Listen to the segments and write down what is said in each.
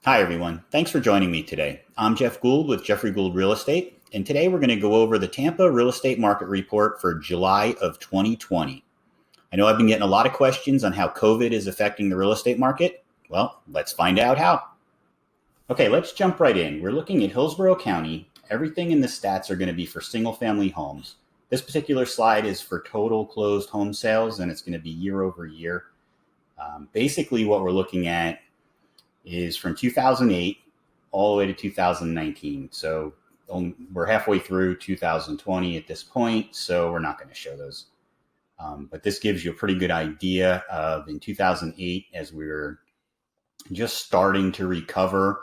Hi, everyone. Thanks for joining me today. I'm Jeff Gould with Jeffrey Gould Real Estate, and today we're going to go over the Tampa Real Estate Market Report for July of 2020. I know I've been getting a lot of questions on how COVID is affecting the real estate market. Well, let's find out how. Okay, let's jump right in. We're looking at Hillsborough County. Everything in the stats are going to be for single-family homes. This particular slide is for total closed home sales, and it's going to be year over year. Basically, what we're looking at is from 2008 all the way to 2019. So we're halfway through 2020 at this point, so we're not going to show those. But this gives you a pretty good idea of in 2008, as we were just starting to recover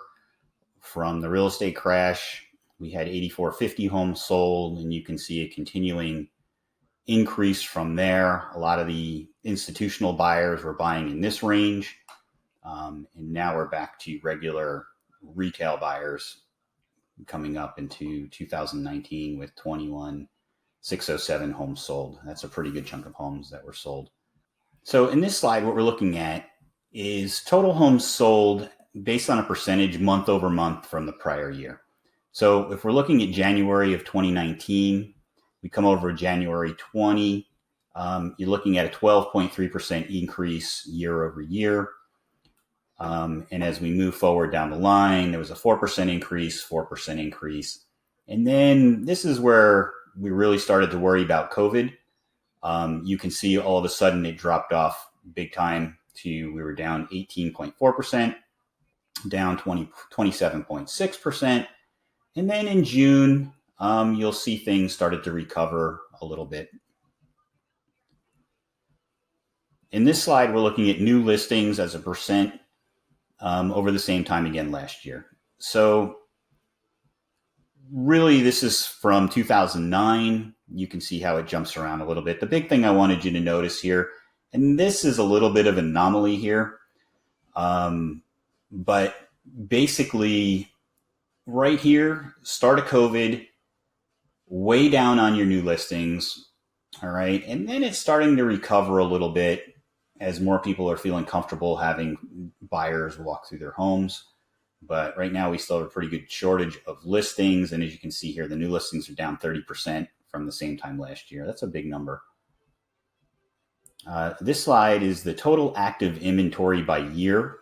from the real estate crash, we had 8,450 homes sold, and you can see a continuing increase from there. A lot of the institutional buyers were buying in this range. And now we're back to regular retail buyers coming up into 2019 with 21,607 homes sold. That's a pretty good chunk of homes that were sold. So in this slide, what we're looking at is total homes sold based on a percentage month over month from the prior year. So if we're looking at January of 2019, we come over January 20, you're looking at a 12.3% increase year over year. And as we move forward down the line, there was a 4% increase, 4% increase. And then this is where we really started to worry about COVID. You can see all of a sudden it dropped off big time we were down 18.4%, down 27.6%. And then in June, you'll see things started to recover a little bit. In this slide, we're looking at new listings as a percent over the same time again last year. So really, this is from 2009. You can see how it jumps around a little bit. The big thing I wanted you to notice here, and this is a little bit of an anomaly here, but basically right here, start of COVID, way down on your new listings, all right? And then it's starting to recover a little bit as more people are feeling comfortable having buyers walk through their homes. But right now we still have a pretty good shortage of listings. And as you can see here, the new listings are down 30% from the same time last year. That's a big number. This slide is the total active inventory by year.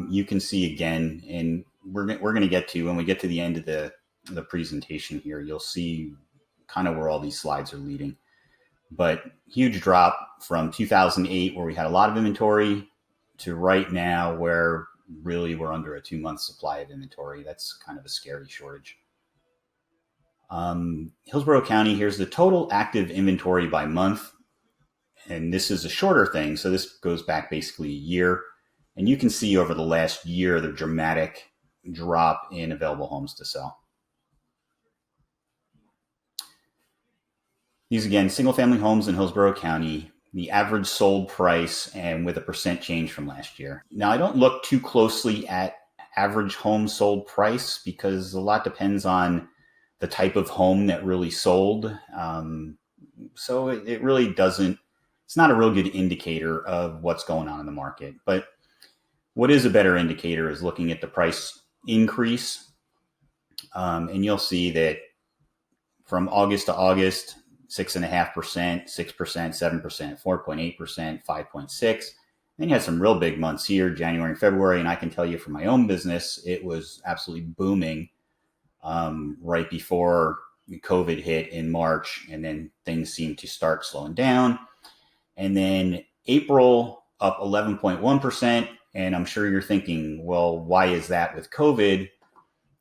You can see again, and we're going to get to, when we get to the end of the presentation here, you'll see kind of where all these slides are leading. But huge drop from 2008, where we had a lot of inventory, to right now, where really we're under a 2-month supply of inventory. That's kind of a scary shortage. Hillsborough County, here's the total active inventory by month. And this is a shorter thing. So this goes back basically a year. And you can see over the last year, the dramatic drop in available homes to sell. These, again, single-family homes in Hillsborough County, the average sold price, and with a percent change from last year. Now, I don't look too closely at average home sold price because a lot depends on the type of home that really sold. So it really doesn't, it's not a real good indicator of what's going on in the market. But what is a better indicator is looking at the price increase. And you'll see that from August to August, 6.5%, 6%, 7%, 4.8%, 5.6%. Then you had some real big months here, January and February. And I can tell you from my own business, it was absolutely booming right before COVID hit in March. And then things seemed to start slowing down. And then April up 11.1%. And I'm sure you're thinking, well, why is that with COVID?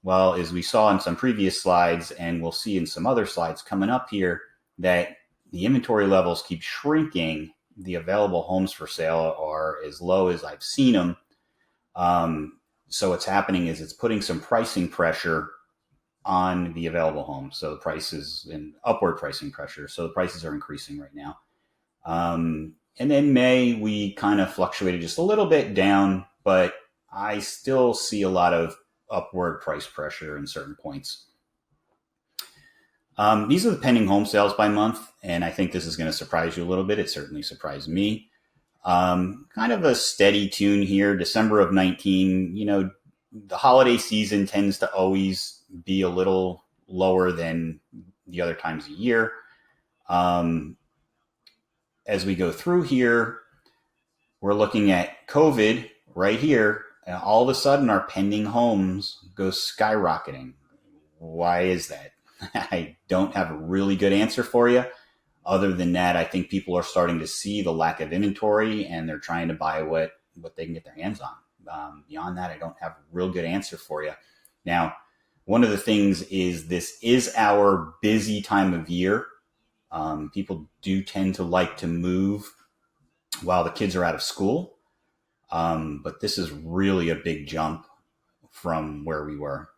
Well, as we saw in some previous slides, and we'll see in some other slides coming up here, that the inventory levels keep shrinking. The available homes for sale are as low as I've seen them. So what's happening is it's putting some pricing pressure on the available homes. So the prices and upward pricing pressure. So the prices are increasing right now. And then May, we kind of fluctuated just a little bit down, but I still see a lot of upward price pressure in certain points. These are the pending home sales by month, and I think this is going to surprise you a little bit. It certainly surprised me. Kind of a steady tune here. December of 19, the holiday season tends to always be a little lower than the other times a year. As we go through here, we're looking at COVID right here, and all of a sudden our pending homes go skyrocketing. Why is that? I don't have a really good answer for you. Other than that, I think people are starting to see the lack of inventory and they're trying to buy what they can get their hands on. Beyond that, I don't have a real good answer for you. Now, one of the things is this is our busy time of year. People do tend to like to move while the kids are out of school. But this is really a big jump from where we were.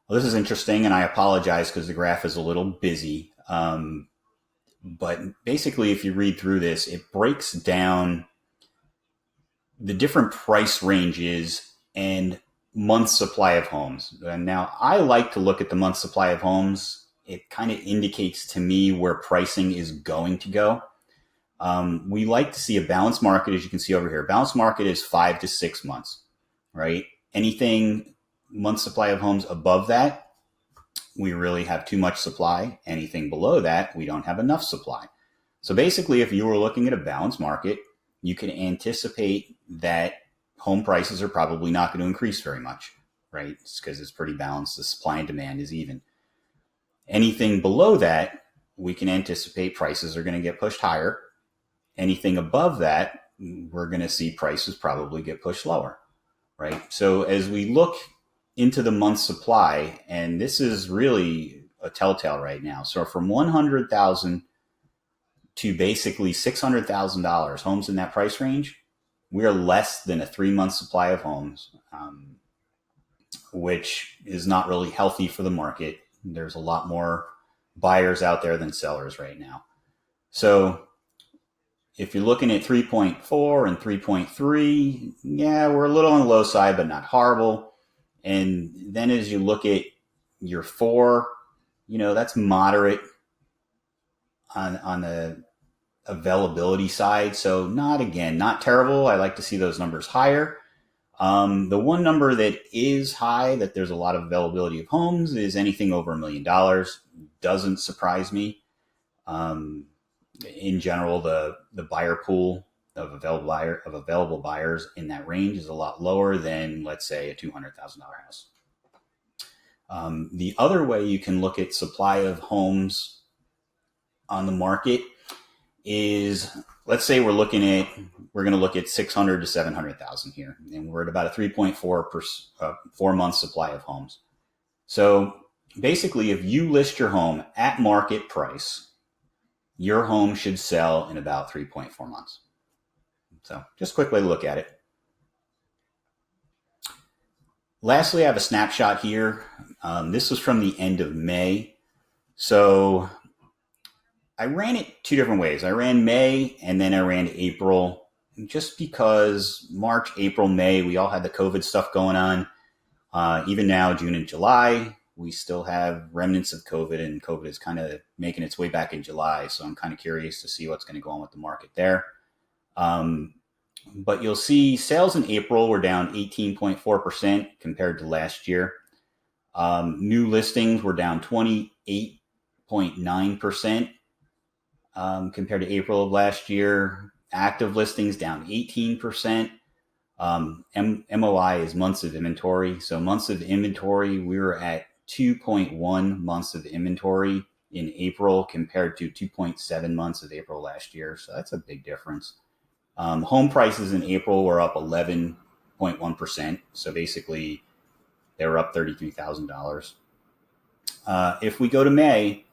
Well, this is interesting, and I apologize because the graph is a little busy. But basically, if you read through this, it breaks down the different price ranges and month supply of homes. And now, I like to look at the month supply of homes. It kind of indicates to me where pricing is going to go. We like to see a balanced market, as you can see over here. Balanced market is 5 to 6 months, right? Anything month supply of homes above that, we really have too much supply. Anything below that, we don't have enough supply. So basically, if you were looking at a balanced market, you can anticipate that home prices are probably not going to increase very much, right? It's because it's pretty balanced. The supply and demand is even. Anything below that, we can anticipate prices are going to get pushed higher. Anything above that, we're going to see prices probably get pushed lower, right? So as we look into the month supply, and this is really a telltale right now. So from $100,000 to basically $600,000, homes in that price range, we are less than a 3-month supply of homes, which is not really healthy for the market. There's a lot more buyers out there than sellers right now. So if you're looking at 3.4 and 3.3, yeah, we're a little on the low side, but not horrible. And then as you look at your 4, that's moderate on the availability side. So not terrible. I like to see those numbers higher. The one number that is high, that there's a lot of availability of homes, is anything over $1 million. Doesn't surprise me. In general, the buyer pool of available buyers in that range is a lot lower than, let's say, a $200,000 house. The other way you can look at supply of homes on the market is, let's say we're going to look at 600 to 700,000 here, and we're at about a 3.4 4-month supply of homes. So basically, if you list your home at market price, your home should sell in about 3.4 months. So just a quick way to look at it. Lastly, I have a snapshot here. This was from the end of May. So I ran it 2 different ways. I ran May and then I ran April, just because March, April, May, we all had the COVID stuff going on. Even now, June and July, we still have remnants of COVID, and COVID is kind of making its way back in July. So I'm kind of curious to see what's going to go on with the market there. But you'll see sales in April were down 18.4% compared to last year. New listings were down 28.9% compared to April of last year. Active listings down 18%. MOI is months of inventory. So months of inventory, we were at 2.1 months of inventory in April compared to 2.7 months of April last year. So that's a big difference. Home prices in April were up 11.1%. So basically, they were up $33,000. If we go to May,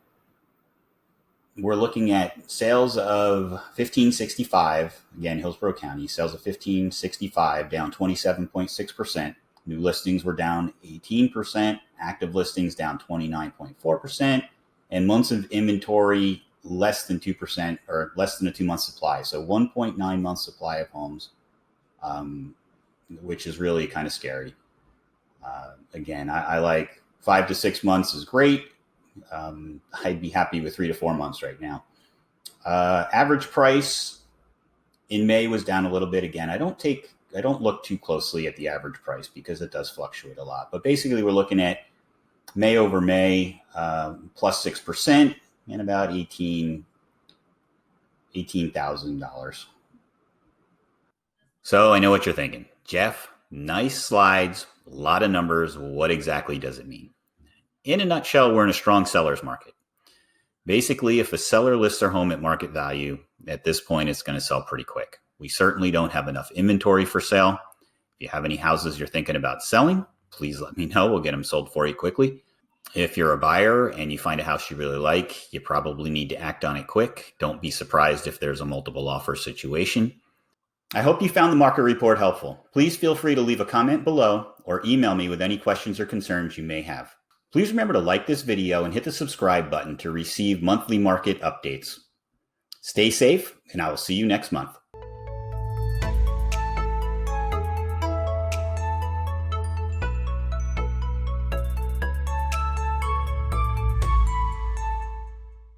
we're looking at sales of 1565, again, Hillsborough County, sales of 1565, down 27.6%. New listings were down 18%, active listings down 29.4%, and months of inventory less than 2%, or less than a 2-month supply. So 1.9 month supply of homes, which is really kind of scary. Again, I like 5 to 6 months is great. I'd be happy with 3 to 4 months right now. Average price in May was down a little bit. Again, I don't look too closely at the average price because it does fluctuate a lot. But basically, we're looking at May over May, plus 6% and about $18,000. So I know what you're thinking. Jeff, nice slides, a lot of numbers. What exactly does it mean? In a nutshell, we're in a strong seller's market. Basically, if a seller lists their home at market value, at this point, it's going to sell pretty quick. We certainly don't have enough inventory for sale. If you have any houses you're thinking about selling, please let me know. We'll get them sold for you quickly. If you're a buyer and you find a house you really like, you probably need to act on it quick. Don't be surprised if there's a multiple offer situation. I hope you found the market report helpful. Please feel free to leave a comment below or email me with any questions or concerns you may have. Please remember to like this video and hit the subscribe button to receive monthly market updates. Stay safe, and I will see you next month.